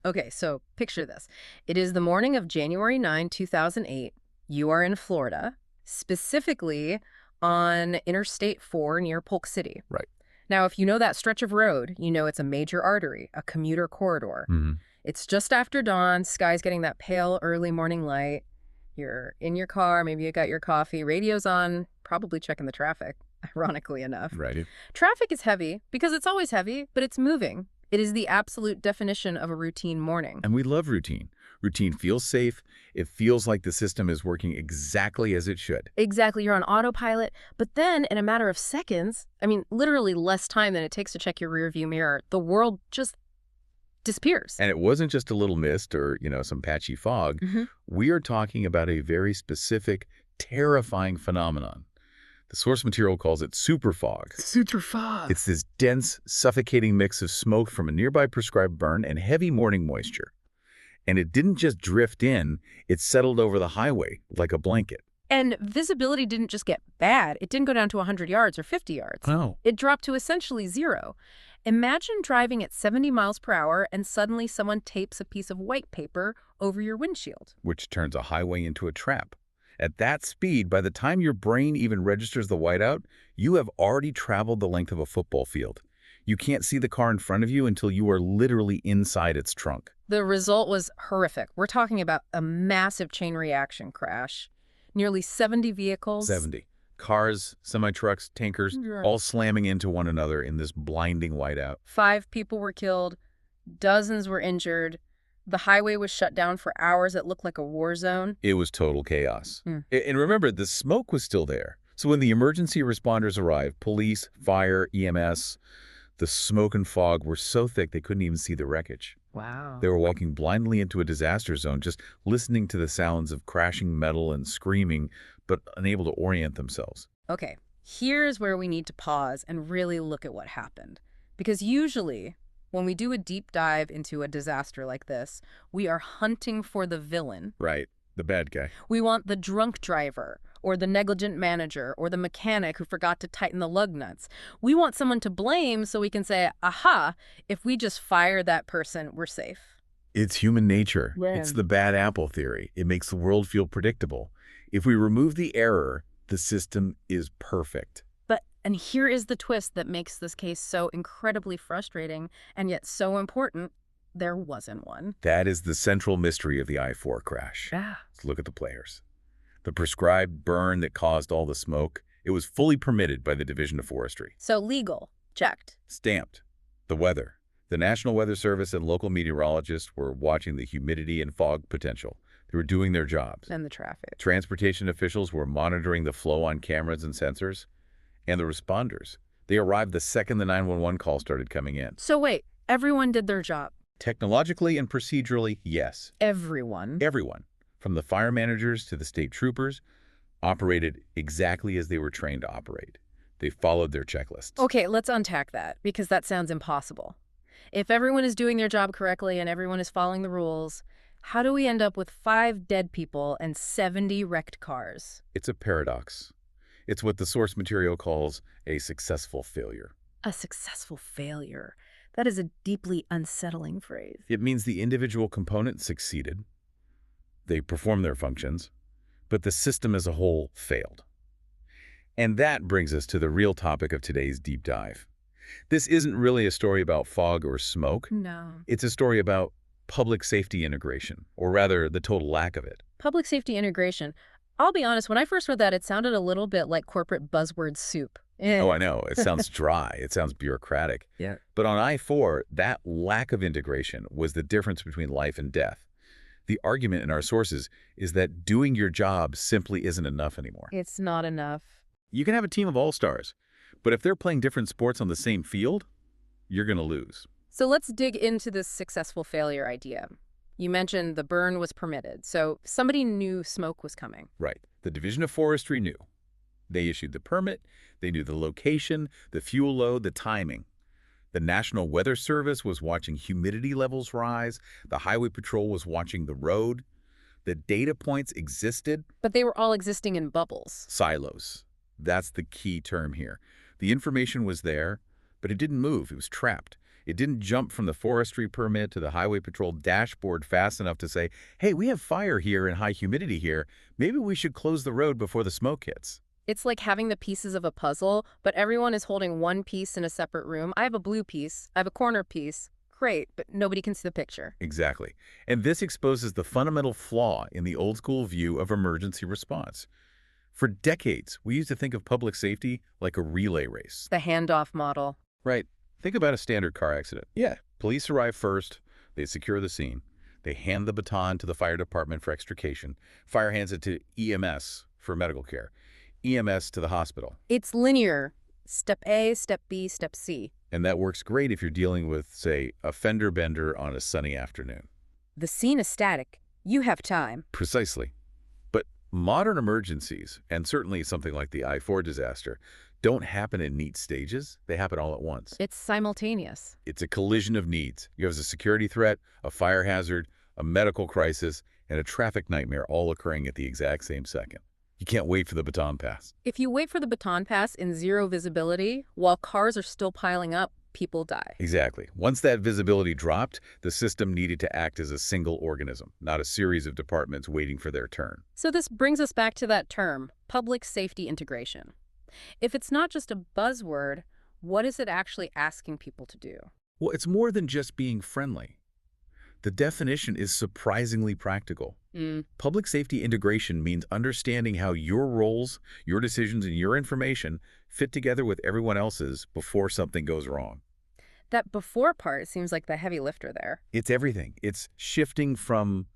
Okay, so picture this. It is the morning of January 9, 2008. You are in Florida, specifically on Interstate 4 near Polk City. Right. Now, if you know that stretch of road, you know it's a major artery, a commuter corridor. It's just after dawn, sky's getting that pale early morning light. You're in your car, maybe you got your coffee, radio's on, probably checking the traffic, ironically enough. Right. Traffic is heavy because it's always heavy, but it's moving. It is the absolute definition of a routine morning. And we love routine. Routine feels safe. It feels like the system is working exactly as it should. Exactly, you're on autopilot, but then in a matter of seconds, I mean, literally less time than it takes to check your rearview mirror, the world just disappears. And it wasn't just a little mist or, some patchy fog. We are talking about a very specific, terrifying phenomenon. The source material calls it superfog. Superfog. It's this dense, suffocating mix of smoke from a nearby prescribed burn and heavy morning moisture. And it didn't just drift in, it settled over the highway like a blanket. And visibility didn't just get bad. It didn't go down to 100 yards or 50 yards. No. It dropped to essentially zero. Imagine driving at 70 miles per hour and suddenly someone tapes a piece of white paper over your windshield. Which turns a highway into a trap. At that speed, by the time your brain even registers the whiteout, you have already traveled the length of a football field. You can't see the car in front of you until you are literally inside its trunk. The result was horrific. We're talking about a massive chain reaction crash. Nearly 70 vehicles. 70. Cars, semi-trucks, tankers, all slamming into one another in this blinding whiteout. 5 people were killed. Dozens were injured. The highway was shut down for hours. It looked like a war zone. It was total chaos. And remember, the smoke was still there. So when the emergency responders arrived, police, fire, EMS, the smoke and fog were so thick they couldn't even see the wreckage. Wow. They were walking blindly into a disaster zone, just listening to the sounds of crashing metal and screaming, but unable to orient themselves. Okay, here's where we need to pause and really look at what happened. Because usually, when we do a deep dive into a disaster like this, we are hunting for the villain. Right, the bad guy. We want the drunk driver, or the negligent manager, or the mechanic who forgot to tighten the lug nuts. We want someone to blame so we can say, aha, if we just fire that person, we're safe. It's human nature. Yeah. It's the bad apple theory. It makes the world feel predictable. If we remove the error, the system is perfect. And here is the twist that makes this case so incredibly frustrating and yet so important. There wasn't one. That is the central mystery of the I-4 crash. Yeah. Let's look at the players. The prescribed burn that caused all the smoke, it was fully permitted by the Division of Forestry. So legal, checked. Stamped. The weather. The National Weather Service and local meteorologists were watching the humidity and fog potential. They were doing their jobs. And the traffic. Transportation officials were monitoring the flow on cameras and sensors. And the responders. They arrived the second the 911 call started coming in. So wait, everyone did their job? Technologically and procedurally, yes. Everyone? Everyone, from the fire managers to the state troopers, operated exactly as they were trained to operate. They followed their checklists. Okay, let's unpack that, because that sounds impossible. If everyone is doing their job correctly and everyone is following the rules, how do we end up with 5 dead people and 70 wrecked cars? It's a paradox. It's what the source material calls a successful failure. A successful failure. That is a deeply unsettling phrase. It means the individual components succeeded. They performed their functions, but the system as a whole failed. And that brings us to the real topic of today's deep dive. This isn't really a story about fog or smoke. No. It's a story about public safety integration, or rather, the total lack of it. Public safety integration. I'll be honest, when I first read that, it sounded a little bit like corporate buzzword soup. Oh, I know. It sounds dry. It sounds bureaucratic. Yeah. But on I-4, that lack of integration was the difference between life and death. The argument in our sources is that doing your job simply isn't enough anymore. It's not enough. You can have a team of all-stars, but if they're playing different sports on the same field, you're going to lose. So let's dig into this successful failure idea. You mentioned the burn was permitted, so somebody knew smoke was coming. Right. The Division of Forestry knew. They issued the permit, they knew the location, the fuel load, the timing. The National Weather Service was watching humidity levels rise, the Highway Patrol was watching the road. The data points existed. But they were all existing in bubbles. Silos. That's the key term here. The information was there, but it didn't move. It was trapped. It didn't jump from the forestry permit to the highway patrol dashboard fast enough to say, hey, we have fire here and high humidity here. Maybe we should close the road before the smoke hits. It's like having the pieces of a puzzle, but everyone is holding one piece in a separate room. I have a blue piece. I have a corner piece. Great, but nobody can see the picture. Exactly. And this exposes the fundamental flaw in the old-school view of emergency response. For decades, we used to think of public safety like a relay race. The handoff model. Right. Think about a standard car accident. Yeah. Police arrive first. They secure the scene. They hand the baton to the fire department for extrication. Fire hands it to EMS for medical care. EMS to the hospital. It's linear. Step A, step B, step C. And that works great if you're dealing with, say, a fender bender on a sunny afternoon. The scene is static. You have time. Precisely. But modern emergencies, and certainly something like the I-4 disaster, don't happen in neat stages. They happen all at once. It's simultaneous. It's a collision of needs. You have a security threat, a fire hazard, a medical crisis, and a traffic nightmare all occurring at the exact same second. You can't wait for the baton pass. If you wait for the baton pass in zero visibility, while cars are still piling up, people die. Exactly. Once that visibility dropped, the system needed to act as a single organism, not a series of departments waiting for their turn. So this brings us back to that term, public safety integration. If it's not just a buzzword, what is it actually asking people to do? Well, it's more than just being friendly. The definition is surprisingly practical. Public safety integration means understanding how your roles, your decisions, and your information fit together with everyone else's before something goes wrong. That before part seems like the heavy lifter there. It's everything. It's shifting from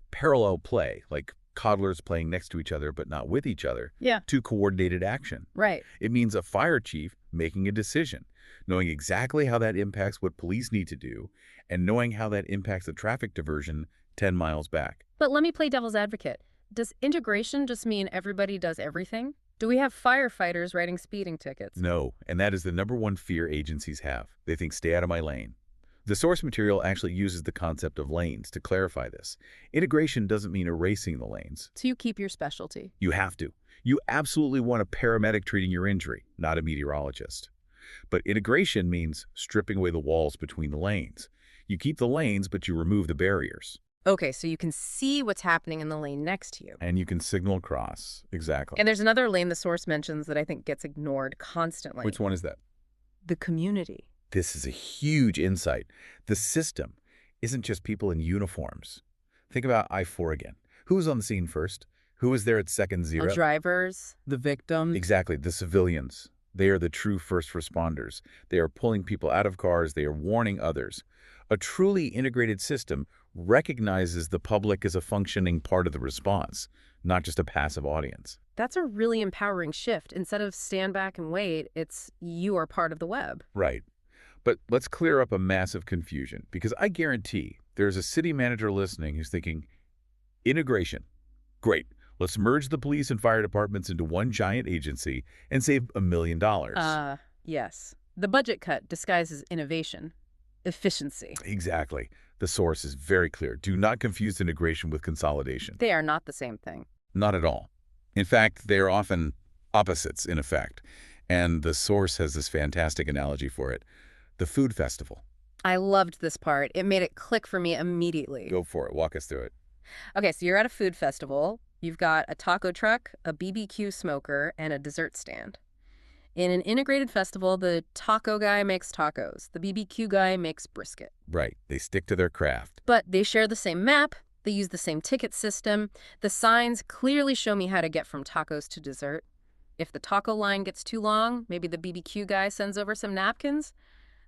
parallel play, like toddlers playing next to each other but not with each other, to coordinated action. Right. It means a fire chief making a decision, knowing exactly how that impacts what police need to do, and knowing how that impacts the traffic diversion 10 miles back. But let me play devil's advocate. Does integration just mean everybody does everything? Do we have firefighters writing speeding tickets? No, and that is the #1 fear agencies have. They think, stay out of my lane. The source material actually uses the concept of lanes to clarify this. Integration doesn't mean erasing the lanes. So you keep your specialty. You have to. You absolutely want a paramedic treating your injury, not a meteorologist. But integration means stripping away the walls between the lanes. You keep the lanes, but you remove the barriers. Okay, so you can see what's happening in the lane next to you. And you can signal across. Exactly. And there's another lane the source mentions that I think gets ignored constantly. Which one is that? The community. This is a huge insight. The system isn't just people in uniforms. Think about I-4 again. Who was on the scene first? Who was there at second zero? The drivers, the victims. Exactly, the civilians. They are the true first responders. They are pulling people out of cars. They are warning others. A truly integrated system recognizes the public as a functioning part of the response, not just a passive audience. That's a really empowering shift. Instead of stand back and wait, it's you are part of the web. Right. But let's clear up a massive confusion, because I guarantee there's a city manager listening who's thinking, integration. Great. Let's merge the police and fire departments into one giant agency and save $1 million. Yes. The budget cut disguises innovation. Efficiency. Exactly. The source is very clear. Do not confuse integration with consolidation. They are not the same thing. Not at all. In fact, they are often opposites in effect. And the source has this fantastic analogy for it. The food festival. I loved this part. It made it click for me immediately. Go for it. Walk us through it. Okay, so you're at a food festival. You've got a taco truck, a BBQ smoker, and a dessert stand. In an integrated festival, the taco guy makes tacos. The BBQ guy makes brisket. Right. They stick to their craft. But they share the same map. They use the same ticket system. The signs clearly show me how to get from tacos to dessert. If the taco line gets too long, maybe the BBQ guy sends over some napkins.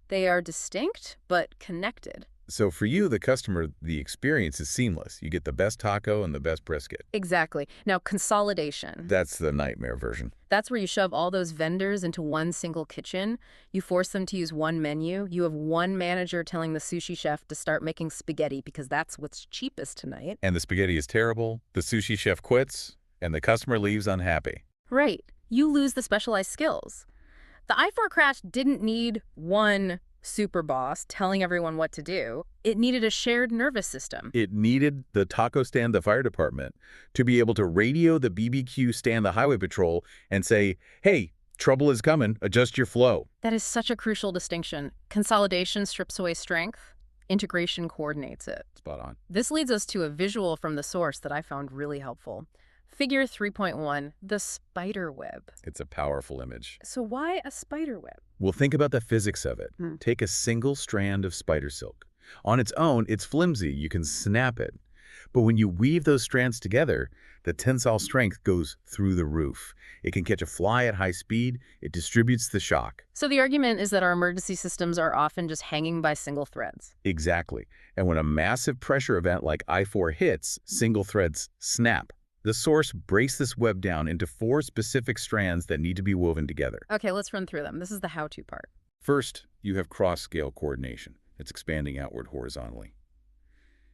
They are distinct, but connected. So for you, the customer, the experience is seamless. You get the best taco and the best brisket. Exactly. Now, consolidation. That's the nightmare version. That's where you shove all those vendors into one single kitchen. You force them to use one menu. You have one manager telling the sushi chef to start making spaghetti because that's what's cheapest tonight. And the spaghetti is terrible. The sushi chef quits, and the customer leaves unhappy. Right. You lose the specialized skills. The I-4 crash didn't need one super boss telling everyone what to do. It needed a shared nervous system. It needed the taco stand, the fire department, to be able to radio the BBQ stand, the highway patrol, and say, hey, Trouble is coming. Adjust your flow. That is such a crucial distinction. Consolidation strips away strength. Integration coordinates it. Spot on. This leads us to a visual from the source that I found really helpful. Figure 3.1, the spiderweb. It's a powerful image. So why a spiderweb? Well, think about the physics of it. Take a single strand of spider silk. On its own, it's flimsy. You can snap it. But when you weave those strands together, the tensile strength goes through the roof. It can catch a fly at high speed. It distributes the shock. So the argument is that our emergency systems are often just hanging by single threads. Exactly. And when a massive pressure event like I-4 hits, single threads snap. The source breaks this web down into 4 specific strands that need to be woven together. Okay, let's run through them. This is the how-to part. First, you have cross-scale coordination. It's expanding outward horizontally.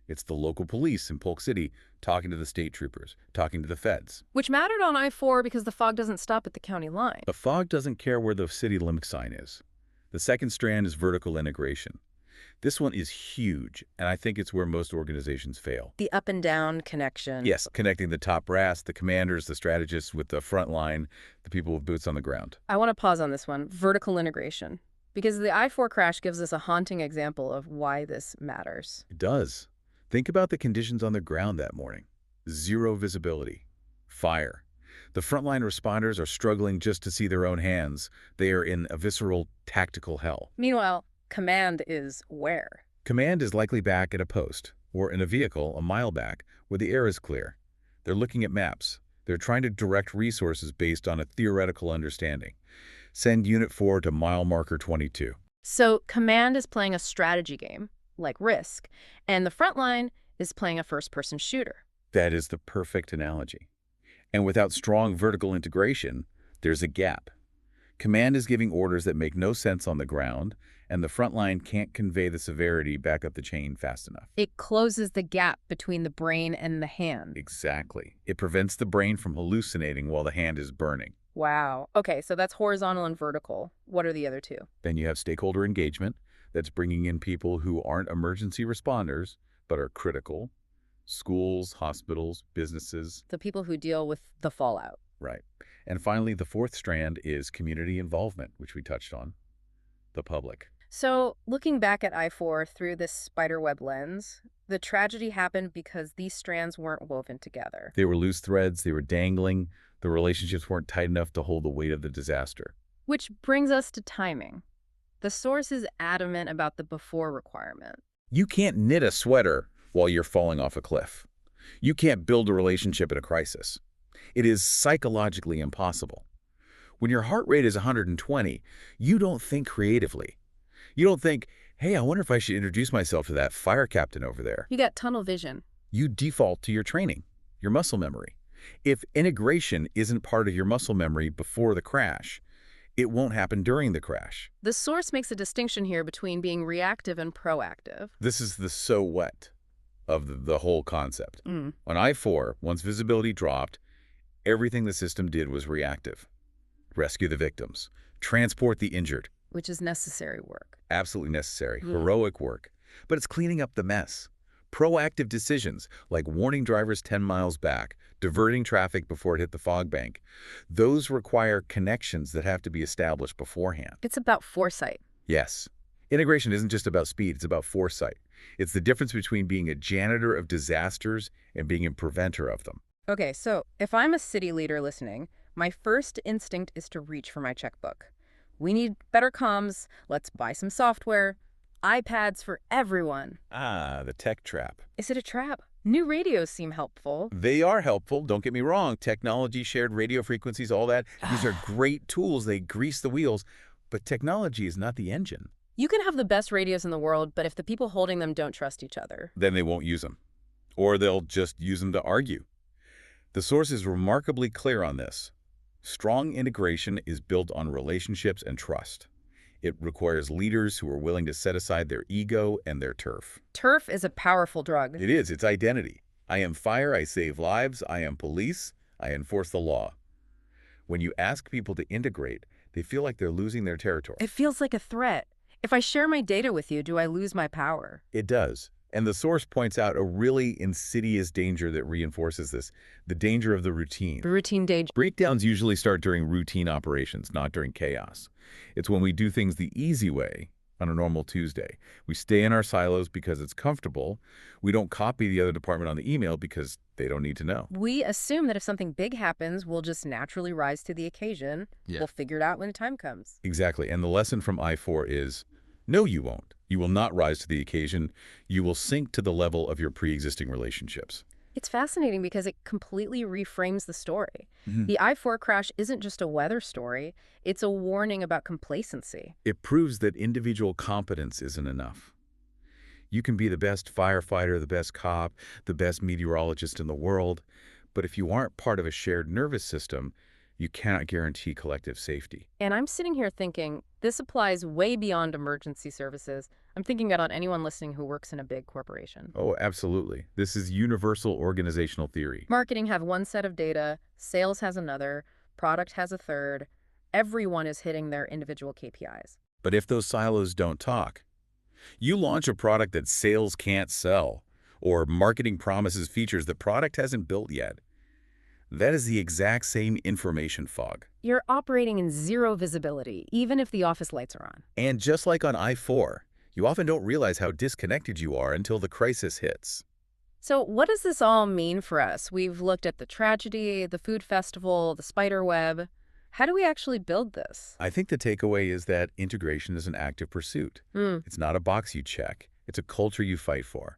It's the local police in Polk City talking to the state troopers, talking to the feds. Which mattered on I-4 because the fog doesn't stop at the county line. The fog doesn't care where the city limit sign is. The second strand is vertical integration. This one is huge, and I think it's where most organizations fail. The up and down connection. Yes, connecting the top brass, the commanders, the strategists with the front line, the people with boots on the ground. I want to pause on this one, vertical integration, because the I-4 crash gives us a haunting example of why this matters. It does. Think about the conditions on the ground that morning. 0 visibility. Fire. The frontline responders are struggling just to see their own hands. They are in a visceral, tactical hell. Meanwhile, command is where? Command is likely back at a post, or in a vehicle a mile back, where the air is clear. They're looking at maps. They're trying to direct resources based on a theoretical understanding. Send Unit 4 to mile marker 22. So command is playing a strategy game, like Risk, and the front line is playing a first-person shooter. That is the perfect analogy. And without strong vertical integration, there's a gap. Command is giving orders that make no sense on the ground, and the front line can't convey the severity back up the chain fast enough. It closes the gap between the brain and the hand. Exactly. It prevents the brain from hallucinating while the hand is burning. Wow. Okay, so that's horizontal and vertical. What are the other two? Then you have stakeholder engagement. That's bringing in people who aren't emergency responders, but are critical. Schools, hospitals, businesses. The people who deal with the fallout. Right. And finally, the fourth strand is community involvement, which we touched on. The public. So, looking back at I-4 through this spiderweb lens, the tragedy happened because these strands weren't woven together. They were loose threads, they were dangling, the relationships weren't tight enough to hold the weight of the disaster. Which brings us to timing. The source is adamant about the before requirement. You can't knit a sweater while you're falling off a cliff. You can't build a relationship in a crisis. It is psychologically impossible. When your heart rate is 120, you don't think creatively. You don't think, hey, I wonder if I should introduce myself to that fire captain over there. You got tunnel vision. You default to your training, your muscle memory. If integration isn't part of your muscle memory before the crash, it won't happen during the crash. The source makes a distinction here between being reactive and proactive. This is the so what of the whole concept. On I-4, once visibility dropped, everything the system did was reactive. Rescue the victims, transport the injured. Which is necessary work. Absolutely necessary, heroic work. But it's cleaning up the mess. Proactive decisions, like warning drivers 10 miles back, diverting traffic before it hit the fog bank, those require connections that have to be established beforehand. It's about foresight. Yes. Integration isn't just about speed, it's about foresight. It's the difference between being a janitor of disasters and being a preventer of them. Okay, so if I'm a city leader listening, my first instinct is to reach for my checkbook. We need better comms. Let's buy some software. iPads for everyone. Ah, the tech trap. Is it a trap? New radios seem helpful. They are helpful, don't get me wrong. Technology, shared radio frequencies, all that. These are great tools. They grease the wheels. But technology is not the engine. You can have the best radios in the world, but if the people holding them don't trust each other, then they won't use them. Or they'll just use them to argue. The source is remarkably clear on this. Strong integration is built on relationships and trust. It requires leaders who are willing to set aside their ego and their turf. Turf is a powerful drug. It is. It's identity. I am fire. I save lives. I am police. I enforce the law. When you ask people to integrate, they feel like they're losing their territory. It feels like a threat. If I share my data with you, do I lose my power? It does. And the source points out a really insidious danger that reinforces this, the danger of the routine. The routine danger. Breakdowns usually start during routine operations, not during chaos. It's when we do things the easy way on a normal Tuesday. We stay in our silos because it's comfortable. We don't copy the other department on the email because they don't need to know. We assume that if something big happens, we'll just naturally rise to the occasion. Yeah. We'll figure it out when the time comes. Exactly. And the lesson from I-4 is, no, you won't. You will not rise to the occasion. You will sink to the level of your pre-existing relationships. It's fascinating because it completely reframes the story. The I-4 crash isn't just a weather story. It's a warning about complacency. It proves that individual competence isn't enough. You can be the best firefighter, the best cop, the best meteorologist in the world, but if you aren't part of a shared nervous system, you cannot guarantee collective safety. And I'm sitting here thinking, this applies way beyond emergency services. I'm thinking about anyone listening who works in a big corporation. Oh, absolutely. This is universal organizational theory. Marketing have one set of data, sales has another, product has a third. Everyone is hitting their individual KPIs. But if those silos don't talk, you launch a product that sales can't sell, or marketing promises features the product hasn't built yet. That is the exact same information fog. You're operating in zero visibility, even if the office lights are on. And just like on I-4, you often don't realize how disconnected you are until the crisis hits. So what does this all mean for us? We've looked at the tragedy, the food festival, the Spiderweb. How do we actually build this? I think the takeaway is that integration is an active pursuit. It's not a box you check. It's a culture you fight for.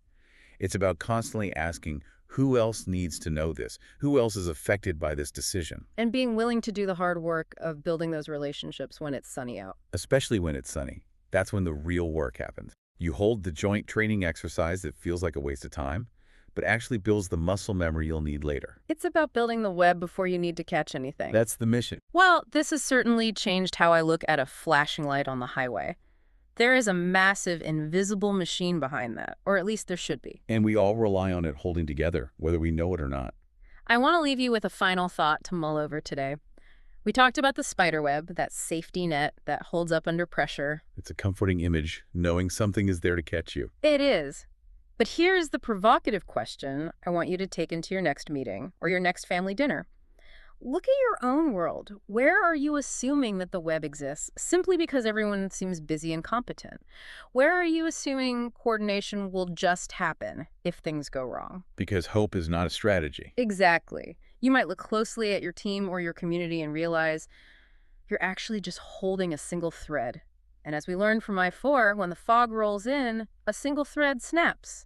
It's about constantly asking, who else needs to know this? Who else is affected by this decision? And being willing to do the hard work of building those relationships when it's sunny out. Especially when it's sunny. That's when the real work happens. You hold the joint training exercise that feels like a waste of time, but actually builds the muscle memory you'll need later. It's about building the web before you need to catch anything. That's the mission. Well, this has certainly changed how I look at a flashing light on the highway. There is a massive invisible machine behind that, or at least there should be. And we all rely on it holding together, whether we know it or not. I want to leave you with a final thought to mull over today. We talked about the spiderweb, that safety net that holds up under pressure. It's a comforting image, knowing something is there to catch you. It is. But here's the provocative question I want you to take into your next meeting or your next family dinner. Look at your own world. Where are you assuming that the web exists simply because everyone seems busy and competent? Where are you assuming coordination will just happen if things go wrong? Because hope is not a strategy. Exactly. You might look closely at your team or your community and realize you're actually just holding a single thread. And as we learned from I-4, when the fog rolls in, a single thread snaps.